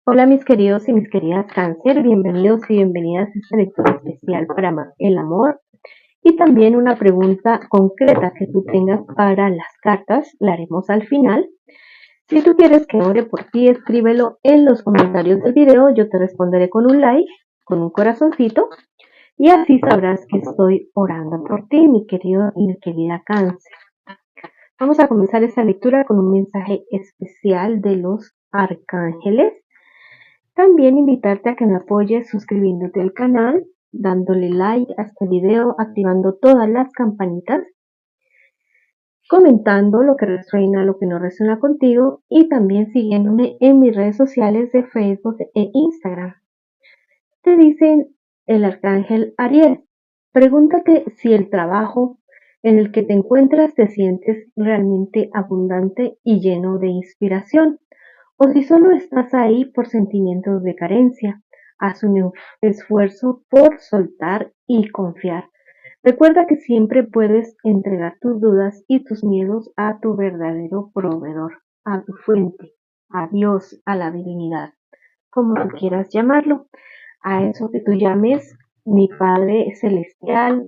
Hola mis queridos y mis queridas cáncer, bienvenidos y bienvenidas a esta lectura especial para el amor y también una pregunta concreta que tú tengas para las cartas, la haremos al final. Si tú quieres que ore por ti, escríbelo en los comentarios del video, yo te responderé con un like, con un corazoncito y así sabrás que estoy orando por ti, mi querido y mi querida cáncer. Vamos a comenzar esta lectura con un mensaje especial de los arcángeles. También invitarte a que me apoyes suscribiéndote al canal, dándole like a este video, activando todas las campanitas, comentando lo que resuena, lo que no resuena contigo y también siguiéndome en mis redes sociales de Facebook e Instagram. Te dicen el arcángel Ariel, pregúntate si el trabajo en el que te encuentras te sientes realmente abundante y lleno de inspiración. O si solo estás ahí por sentimientos de carencia, haz un esfuerzo por soltar y confiar. Recuerda que siempre puedes entregar tus dudas y tus miedos a tu verdadero proveedor, a tu fuente, a Dios, a la divinidad, como tú quieras llamarlo, a eso que tú llames mi Padre Celestial.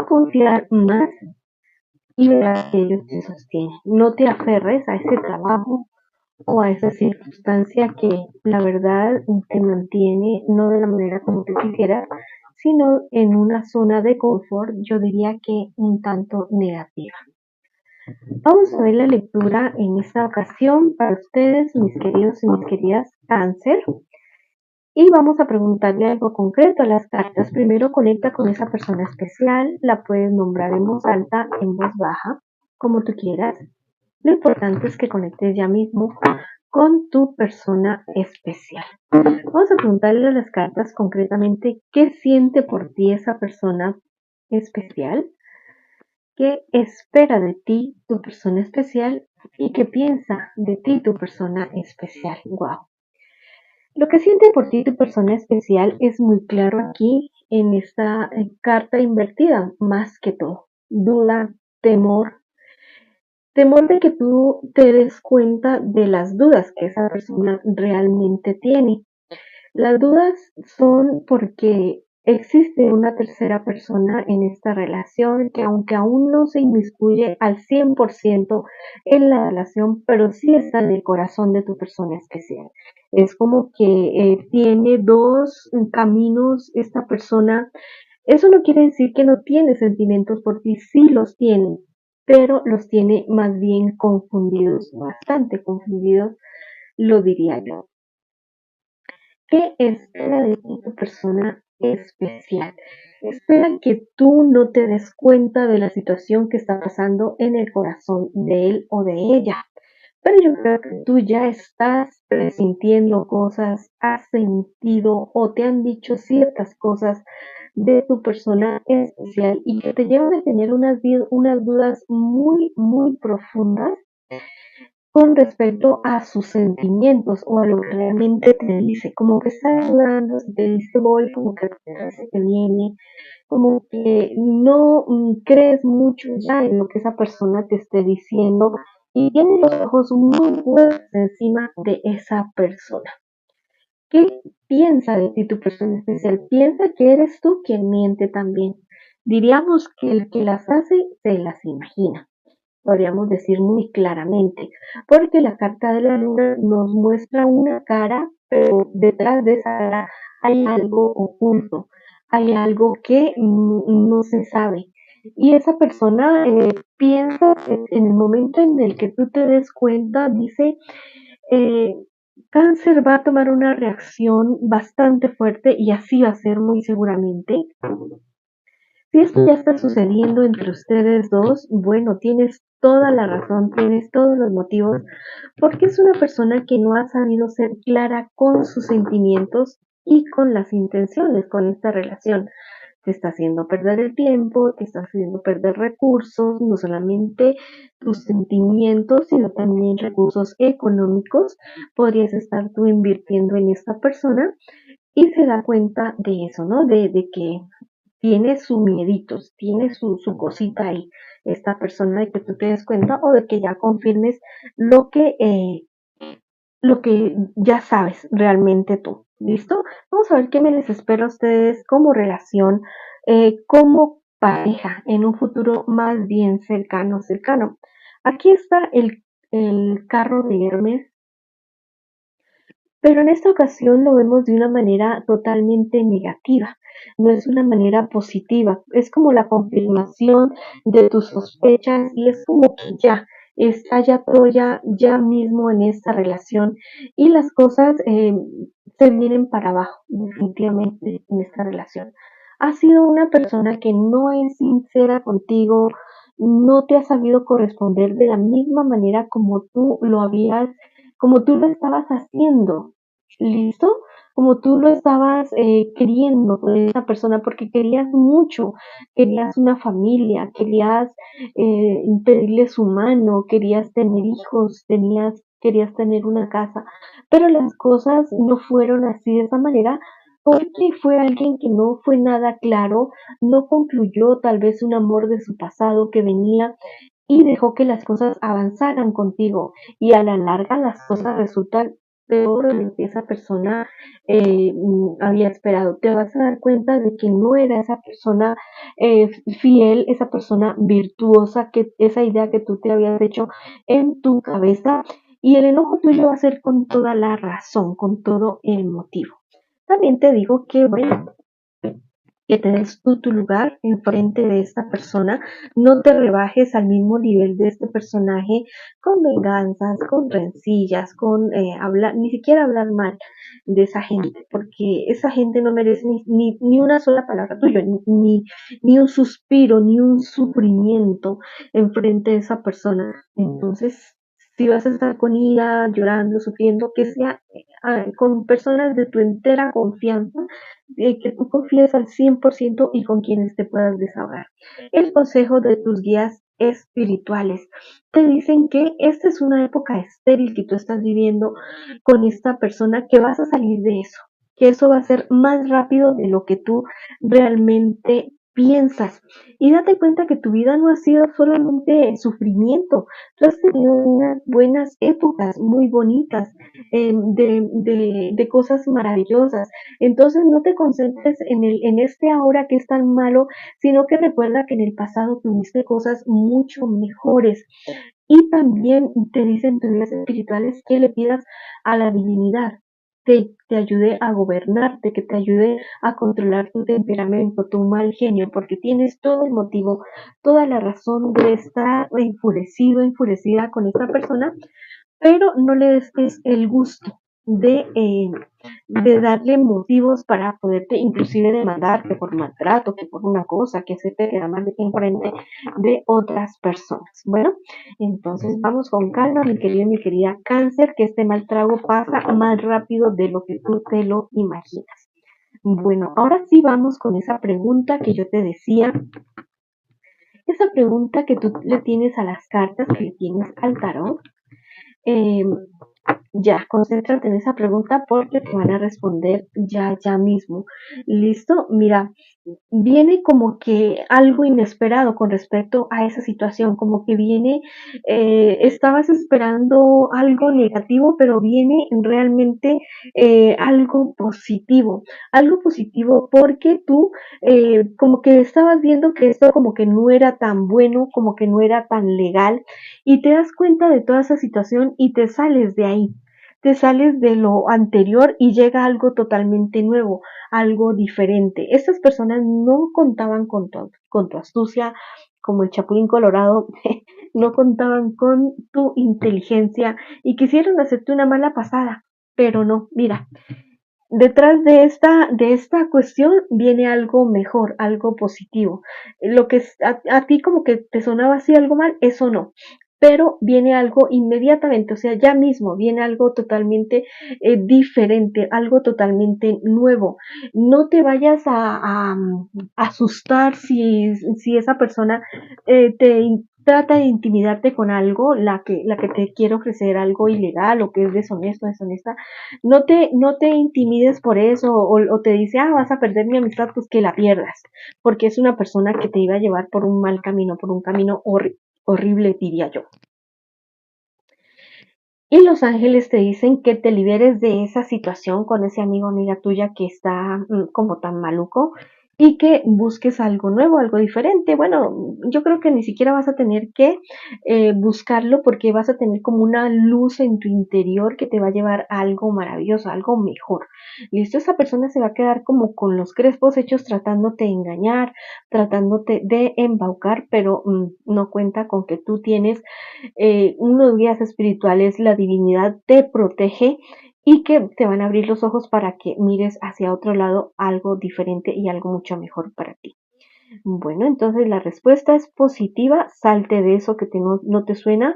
Confiar más y verás que ellos te sostienen. No te aferres a ese trabajo o a esa circunstancia que la verdad te mantiene no de la manera como tú quisieras, sino en una zona de confort, yo diría que un tanto negativa. Vamos a ver la lectura en esta ocasión para ustedes, mis queridos y mis queridas cáncer, y vamos a preguntarle algo concreto a las cartas. Primero conecta con esa persona especial, la puedes nombrar en voz alta, en voz baja, como tú quieras. Lo importante es que conectes ya mismo con tu persona especial. Vamos a preguntarle a las cartas concretamente qué siente por ti esa persona especial, qué espera de ti tu persona especial y qué piensa de ti tu persona especial. Wow. Lo que siente por ti tu persona especial es muy claro aquí en esta carta invertida, más que todo. Duda, temor, temor de que tú te des cuenta de las dudas que esa persona realmente tiene. Las dudas son porque existe una tercera persona en esta relación que aunque aún no se inmiscuye al 100% en la relación, pero sí está en el corazón de tu persona especial. Es como que tiene dos caminos esta persona. Eso no quiere decir que no tiene sentimientos por ti, sí los tiene, pero los tiene más bien confundidos, bastante confundidos, lo diría yo. ¿Qué espera de ti tu persona especial? Espera que tú no te des cuenta de la situación que está pasando en el corazón de él o de ella. Pero yo creo que tú ya estás presintiendo cosas, has sentido o te han dicho ciertas cosas de tu persona especial y que te llevan a tener unas dudas muy, muy profundas con respecto a sus sentimientos o a lo que realmente te dice, como que está dudando si te dice voy, como que parece que viene, como que no crees mucho ya en lo que esa persona te esté diciendo y tienes los ojos muy puestos encima de esa persona. ¿Qué piensa de ti tu persona especial? Piensa que eres tú quien miente también. Diríamos que el que las hace se las imagina, podríamos decir muy claramente, porque la carta de la luna nos muestra una cara, pero detrás de esa cara hay algo oculto, hay algo que no se sabe. Y esa persona piensa en el momento en el que tú te des cuenta, dice, eh, Cáncer va a tomar una reacción bastante fuerte y así va a ser muy seguramente. Si esto ya está sucediendo entre ustedes dos, bueno, tienes toda la razón, tienes todos los motivos, porque es una persona que no ha sabido ser clara con sus sentimientos y con las intenciones con esta relación. Te está haciendo perder el tiempo, te está haciendo perder recursos, no solamente tus sentimientos, sino también recursos económicos. Podrías estar tú invirtiendo en esta persona y se da cuenta de eso, ¿no? De que tiene su mieditos, tiene su cosita ahí, esta persona de que tú te des cuenta o de que ya confirmes lo que, lo que ya sabes realmente tú. ¿Listo? Vamos a ver qué me les espera a ustedes como relación, como pareja en un futuro más bien cercano. Aquí está el carro de Hermes, pero en esta ocasión lo vemos de una manera totalmente negativa, no es una manera positiva, es como la confirmación de tus sospechas y es como que ya está ya todo ya mismo en esta relación y las cosas se vienen para abajo definitivamente en esta relación. Has sido una persona que no es sincera contigo, no te ha sabido corresponder de la misma manera como tú lo estabas haciendo, ¿listo? Como tú lo estabas queriendo con esa persona, porque querías mucho, querías una familia, querías pedirle su mano, querías tener hijos, querías tener una casa, pero las cosas no fueron así de esa manera porque fue alguien que no fue nada claro, no concluyó tal vez un amor de su pasado que venía y dejó que las cosas avanzaran contigo y a la larga las cosas resultan peor de lo que esa persona había esperado. Te vas a dar cuenta de que no era esa persona fiel, esa persona virtuosa, que esa idea que tú te habías hecho en tu cabeza y el enojo tuyo va a ser con toda la razón, con todo el motivo. También te digo que, bueno, que te des tú tu lugar enfrente de esta persona, no te rebajes al mismo nivel de este personaje con venganzas, con rencillas, con hablar, ni siquiera hablar mal de esa gente, porque esa gente no merece ni una sola palabra tuya, ni un suspiro, ni un sufrimiento enfrente de esa persona. Entonces, si vas a estar con ira, llorando, sufriendo, que sea con personas de tu entera confianza, que tú confíes al 100% y con quienes te puedas desahogar. El consejo de tus guías espirituales te dicen que esta es una época estéril que tú estás viviendo con esta persona, que vas a salir de eso, que eso va a ser más rápido de lo que tú realmente piensas. Y date cuenta que tu vida no ha sido solamente sufrimiento, tú has tenido unas buenas épocas muy bonitas, de cosas maravillosas. Entonces no te concentres en este ahora que es tan malo, sino que recuerda que en el pasado tuviste cosas mucho mejores. Y también te dicen tus guías espirituales que le pidas a la divinidad te ayude a gobernarte, que te ayude a controlar tu temperamento, tu mal genio, porque tienes todo el motivo, toda la razón de estar enfurecido, enfurecida con esta persona, pero no le des el gusto de darle motivos para poderte inclusive demandarte por maltrato, que por una cosa, que hacerte quedar mal en frente de otras personas. Bueno, entonces vamos con calma, mi querido y mi querida Cáncer, que este mal trago pasa más rápido de lo que tú te lo imaginas. Bueno, ahora sí vamos con esa pregunta que yo te decía, esa pregunta que tú le tienes a las cartas, que le tienes al tarot. Eh, ya, concéntrate en esa pregunta porque te van a responder ya mismo. ¿Listo? Mira, viene como que algo inesperado con respecto a esa situación, como que viene, estabas esperando algo negativo, pero viene realmente algo positivo porque tú como que estabas viendo que esto como que no era tan bueno, como que no era tan legal y te das cuenta de toda esa situación y te sales de ahí, te sales de lo anterior y llega algo totalmente nuevo, algo diferente. Estas personas no contaban con tu astucia, como el Chapulín Colorado, no contaban con tu inteligencia y quisieron hacerte una mala pasada, pero no, mira, detrás de esta cuestión viene algo mejor, algo positivo. Lo que a ti como que te sonaba así algo mal, eso no. Pero viene algo inmediatamente, o sea, ya mismo viene algo totalmente diferente, algo totalmente nuevo. No te vayas a asustar si esa persona trata de intimidarte con algo, la que te quiere ofrecer algo ilegal o que es deshonesto, deshonesta. No te intimides por eso o te dice, vas a perder mi amistad, pues que la pierdas, porque es una persona que te iba a llevar por un mal camino, por un camino horrible, diría yo. Y los ángeles te dicen que te liberes de esa situación con ese amigo o amiga tuya que está como tan maluco y que busques algo nuevo, algo diferente. Bueno, yo creo que ni siquiera vas a tener que buscarlo porque vas a tener como una luz en tu interior que te va a llevar a algo maravilloso, algo mejor. ¿Listo? Esa persona se va a quedar como con los crespos hechos tratándote de engañar, tratándote de embaucar, pero no cuenta con que tú tienes unos guías espirituales, la divinidad te protege y que te van a abrir los ojos para que mires hacia otro lado algo diferente y algo mucho mejor para ti. Bueno, entonces la respuesta es positiva, salte de eso que no te suena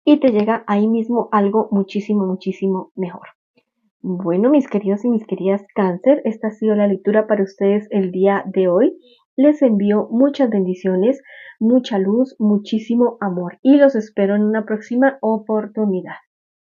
y te llega ahí mismo algo muchísimo, muchísimo mejor. Bueno, mis queridos y mis queridas cáncer, esta ha sido la lectura para ustedes el día de hoy. Les envío muchas bendiciones, mucha luz, muchísimo amor y los espero en una próxima oportunidad.